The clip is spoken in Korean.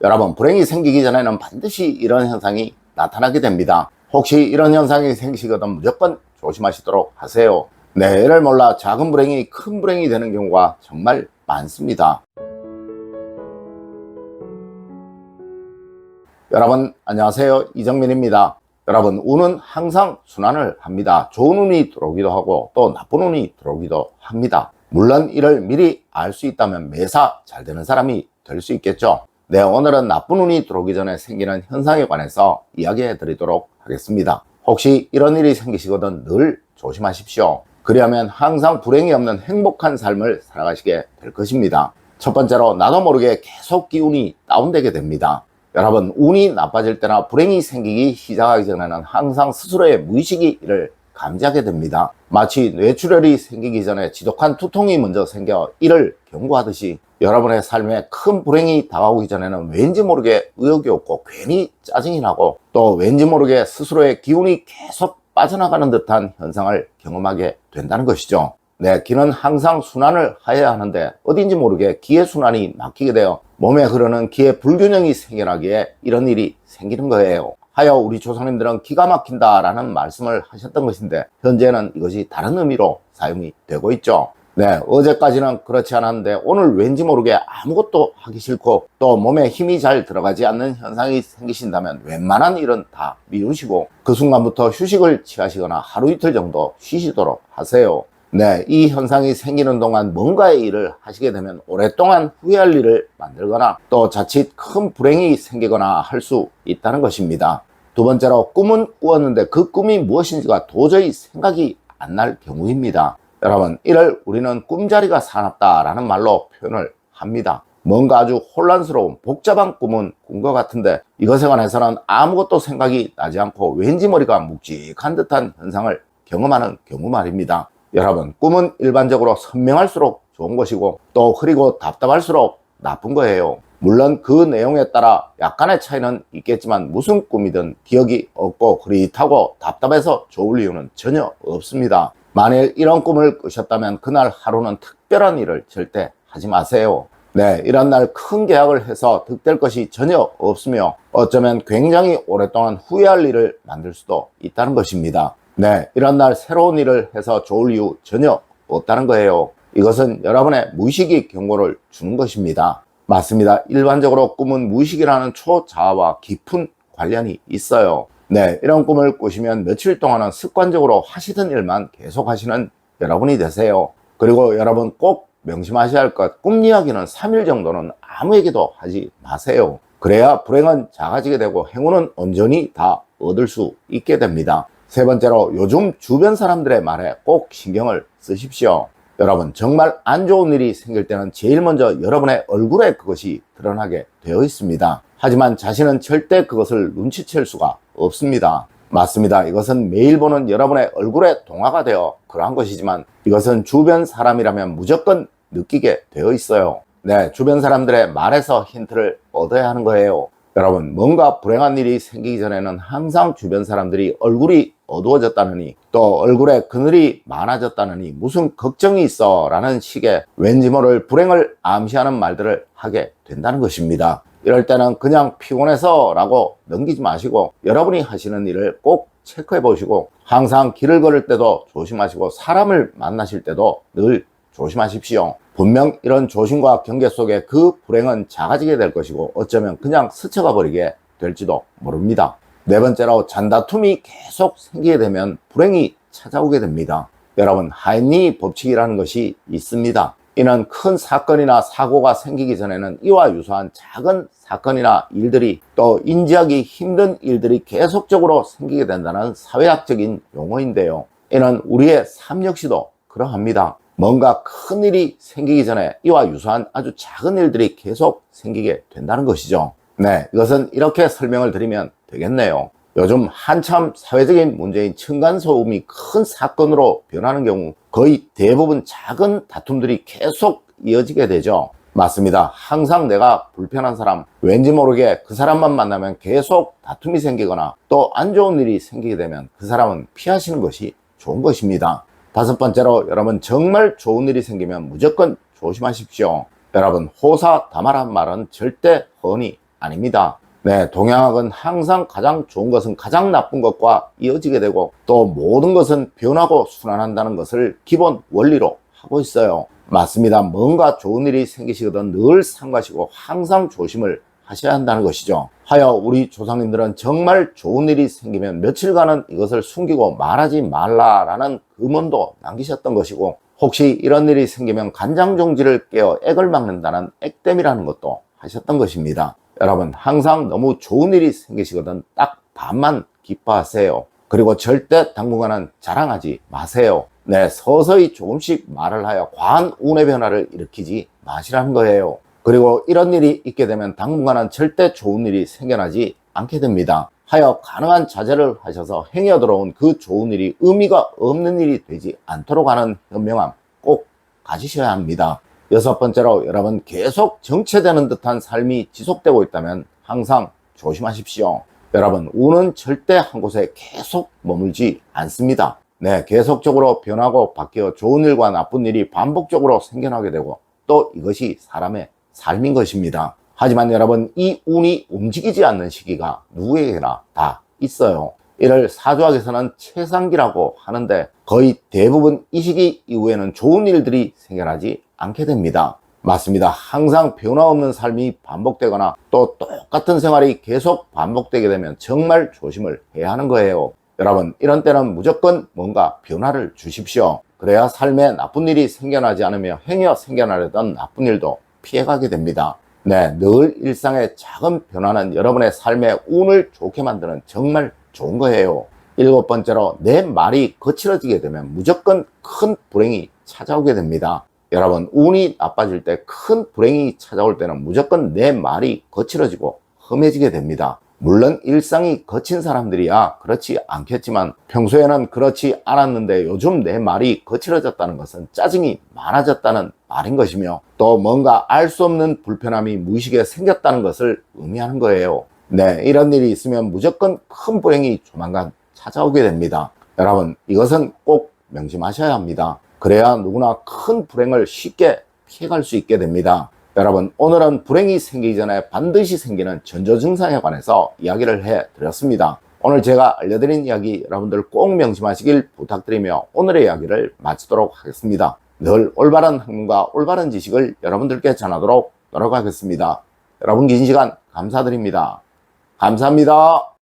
여러분, 불행이 생기기 전에는 반드시 이런 현상이 나타나게 됩니다. 혹시 이런 현상이 생기시거든 무조건 조심하시도록 하세요. 네, 이를 몰라 작은 불행이 큰 불행이 되는 경우가 정말 많습니다. 여러분 안녕하세요, 이정민입니다. 여러분, 운은 항상 순환을 합니다. 좋은 운이 들어오기도 하고 또 나쁜 운이 들어오기도 합니다. 물론 이를 미리 알 수 있다면 매사 잘 되는 사람이 될 수 있겠죠. 네, 오늘은 나쁜 운이 들어오기 전에 생기는 현상에 관해서 이야기해 드리도록 하겠습니다. 혹시 이런 일이 생기시거든 늘 조심하십시오. 그리하면 항상 불행이 없는 행복한 삶을 살아가시게 될 것입니다. 첫 번째로, 나도 모르게 계속 기운이 다운되게 됩니다. 여러분, 운이 나빠질 때나 불행이 생기기 시작하기 전에는 항상 스스로의 무의식이 이를 감지하게 됩니다. 마치 뇌출혈이 생기기 전에 지독한 두통이 먼저 생겨 이를 경고하듯이 여러분의 삶에 큰 불행이 다가오기 전에는 왠지 모르게 의욕이 없고 괜히 짜증이 나고 또 왠지 모르게 스스로의 기운이 계속 빠져나가는 듯한 현상을 경험하게 된다는 것이죠. 네, 기는 항상 순환을 하여야 하는데 어딘지 모르게 기의 순환이 막히게 되어 몸에 흐르는 기의 불균형이 생겨나기에 이런 일이 생기는 거예요. 하여 우리 조상님들은 기가 막힌다 라는 말씀을 하셨던 것인데 현재는 이것이 다른 의미로 사용이 되고 있죠. 네, 어제까지는 그렇지 않았는데 오늘 왠지 모르게 아무것도 하기 싫고 또 몸에 힘이 잘 들어가지 않는 현상이 생기신다면 웬만한 일은 다 미루시고 그 순간부터 휴식을 취하시거나 하루 이틀 정도 쉬시도록 하세요. 네, 이 현상이 생기는 동안 뭔가의 일을 하시게 되면 오랫동안 후회할 일을 만들거나 또 자칫 큰 불행이 생기거나 할 수 있다는 것입니다. 두 번째로, 꿈은 꾸었는데 그 꿈이 무엇인지가 도저히 생각이 안 날 경우입니다. 여러분, 이를 우리는 꿈자리가 사납다라는 말로 표현을 합니다. 뭔가 아주 혼란스러운 복잡한 꿈은 꾼 것 같은데 이것에 관해서는 아무것도 생각이 나지 않고 왠지 머리가 묵직한 듯한 현상을 경험하는 경우 말입니다. 여러분, 꿈은 일반적으로 선명할수록 좋은 것이고 또 흐리고 답답할수록 나쁜 거예요. 물론 그 내용에 따라 약간의 차이는 있겠지만 무슨 꿈이든 기억이 없고 흐릿하고 답답해서 좋을 이유는 전혀 없습니다. 만일 이런 꿈을 꾸셨다면 그날 하루는 특별한 일을 절대 하지 마세요. 네, 이런 날 큰 계약을 해서 득될 것이 전혀 없으며 어쩌면 굉장히 오랫동안 후회할 일을 만들 수도 있다는 것입니다. 네, 이런 날 새로운 일을 해서 좋을 이유 전혀 없다는 거예요. 이것은 여러분의 무의식이 경고를 주는 것입니다. 맞습니다. 일반적으로 꿈은 무의식이라는 초자아와 깊은 관련이 있어요. 네, 이런 꿈을 꾸시면 며칠 동안은 습관적으로 하시던 일만 계속 하시는 여러분이 되세요. 그리고 여러분 꼭 명심하셔야 할 것, 꿈 이야기는 3일 정도는 아무에게도 하지 마세요. 그래야 불행은 작아지게 되고 행운은 온전히 다 얻을 수 있게 됩니다. 세 번째로, 요즘 주변 사람들의 말에 꼭 신경을 쓰십시오. 여러분, 정말 안 좋은 일이 생길 때는 제일 먼저 여러분의 얼굴에 그것이 드러나게 되어 있습니다. 하지만 자신은 절대 그것을 눈치챌 수가 없습니다. 맞습니다. 이것은 매일 보는 여러분의 얼굴에 동화가 되어 그러한 것이지만 이것은 주변 사람이라면 무조건 느끼게 되어 있어요. 네, 주변 사람들의 말에서 힌트를 얻어야 하는 거예요. 여러분, 뭔가 불행한 일이 생기기 전에는 항상 주변 사람들이 얼굴이 어두워졌다느니 또 얼굴에 그늘이 많아졌다느니 무슨 걱정이 있어 라는 식의 왠지 모를 불행을 암시하는 말들을 하게 된다는 것입니다. 이럴 때는 그냥 피곤해서 라고 넘기지 마시고 여러분이 하시는 일을 꼭 체크해 보시고 항상 길을 걸을 때도 조심하시고 사람을 만나실 때도 늘 조심하십시오. 분명 이런 조심과 경계 속에 그 불행은 작아지게 될 것이고 어쩌면 그냥 스쳐가 버리게 될지도 모릅니다. 네 번째로, 잔다툼이 계속 생기게 되면 불행이 찾아오게 됩니다. 여러분, 하인리 법칙이라는 것이 있습니다. 이는 큰 사건이나 사고가 생기기 전에는 이와 유사한 작은 사건이나 일들이 또 인지하기 힘든 일들이 계속적으로 생기게 된다는 사회학적인 용어인데요. 이는 우리의 삶 역시도 그러합니다. 뭔가 큰 일이 생기기 전에 이와 유사한 아주 작은 일들이 계속 생기게 된다는 것이죠. 네, 이것은 이렇게 설명을 드리면 되겠네요. 요즘 한참 사회적인 문제인 층간소음이 큰 사건으로 변하는 경우 거의 대부분 작은 다툼들이 계속 이어지게 되죠. 맞습니다. 항상 내가 불편한 사람, 왠지 모르게 그 사람만 만나면 계속 다툼이 생기거나 또 안 좋은 일이 생기게 되면 그 사람은 피하시는 것이 좋은 것입니다. 다섯 번째로, 여러분 정말 좋은 일이 생기면 무조건 조심하십시오. 여러분, 호사다마란 말은 절대 훤히 아닙니다. 네, 동양학은 항상 가장 좋은 것은 가장 나쁜 것과 이어지게 되고 또 모든 것은 변하고 순환한다는 것을 기본 원리로 하고 있어요. 맞습니다. 뭔가 좋은 일이 생기시거든 늘 삼가시고 항상 조심을 하셔야 한다는 것이죠. 하여 우리 조상님들은 정말 좋은 일이 생기면 며칠간은 이것을 숨기고 말하지 말라라는 금언도 남기셨던 것이고, 혹시 이런 일이 생기면 간장종지를 깨어 액을 막는다는 액땜이라는 것도 하셨던 것입니다. 여러분, 항상 너무 좋은 일이 생기시거든 딱 반만 기뻐하세요. 그리고 절대 당분간은 자랑하지 마세요. 네, 서서히 조금씩 말을 하여 과한 운의 변화를 일으키지 마시라는 거예요. 그리고 이런 일이 있게 되면 당분간은 절대 좋은 일이 생겨나지 않게 됩니다. 하여 가능한 자제를 하셔서 행여 들어온 그 좋은 일이 의미가 없는 일이 되지 않도록 하는 현명함 꼭 가지셔야 합니다. 여섯 번째로, 여러분 계속 정체되는 듯한 삶이 지속되고 있다면 항상 조심하십시오. 여러분, 운은 절대 한 곳에 계속 머물지 않습니다. 네, 계속적으로 변하고 바뀌어 좋은 일과 나쁜 일이 반복적으로 생겨나게 되고 또 이것이 사람의 삶인 것입니다. 하지만 여러분, 이 운이 움직이지 않는 시기가 누구에게나 다 있어요. 이를 사주학에서는 최상기라고 하는데 거의 대부분 이 시기 이후에는 좋은 일들이 생겨나지 않게 됩니다. 맞습니다. 항상 변화 없는 삶이 반복되거나 또 똑같은 생활이 계속 반복되게 되면 정말 조심을 해야 하는 거예요. 여러분, 이런 때는 무조건 뭔가 변화를 주십시오. 그래야 삶에 나쁜 일이 생겨나지 않으며 행여 생겨나려던 나쁜 일도 피해가게 됩니다. 네, 늘 일상의 작은 변화는 여러분의 삶의 운을 좋게 만드는 정말 좋은 거예요. 일곱 번째로, 내 말이 거칠어지게 되면 무조건 큰 불행이 찾아오게 됩니다. 여러분, 운이 나빠질 때, 큰 불행이 찾아올 때는 무조건 내 말이 거칠어지고 험해지게 됩니다. 물론 일상이 거친 사람들이야 그렇지 않겠지만 평소에는 그렇지 않았는데 요즘 내 말이 거칠어졌다는 것은 짜증이 많아졌다는 말인 것이며, 또 뭔가 알 수 없는 불편함이 무의식에 생겼다는 것을 의미하는 거예요. 네, 이런 일이 있으면 무조건 큰 불행이 조만간 찾아오게 됩니다. 여러분, 이것은 꼭 명심하셔야 합니다. 그래야 누구나 큰 불행을 쉽게 피해갈 수 있게 됩니다. 여러분, 오늘은 불행이 생기기 전에 반드시 생기는 전조증상에 관해서 이야기를 해드렸습니다. 오늘 제가 알려드린 이야기 여러분들 꼭 명심하시길 부탁드리며 오늘의 이야기를 마치도록 하겠습니다. 늘 올바른 학문과 올바른 지식을 여러분들께 전하도록 노력하겠습니다. 여러분, 긴 시간 감사드립니다. 감사합니다.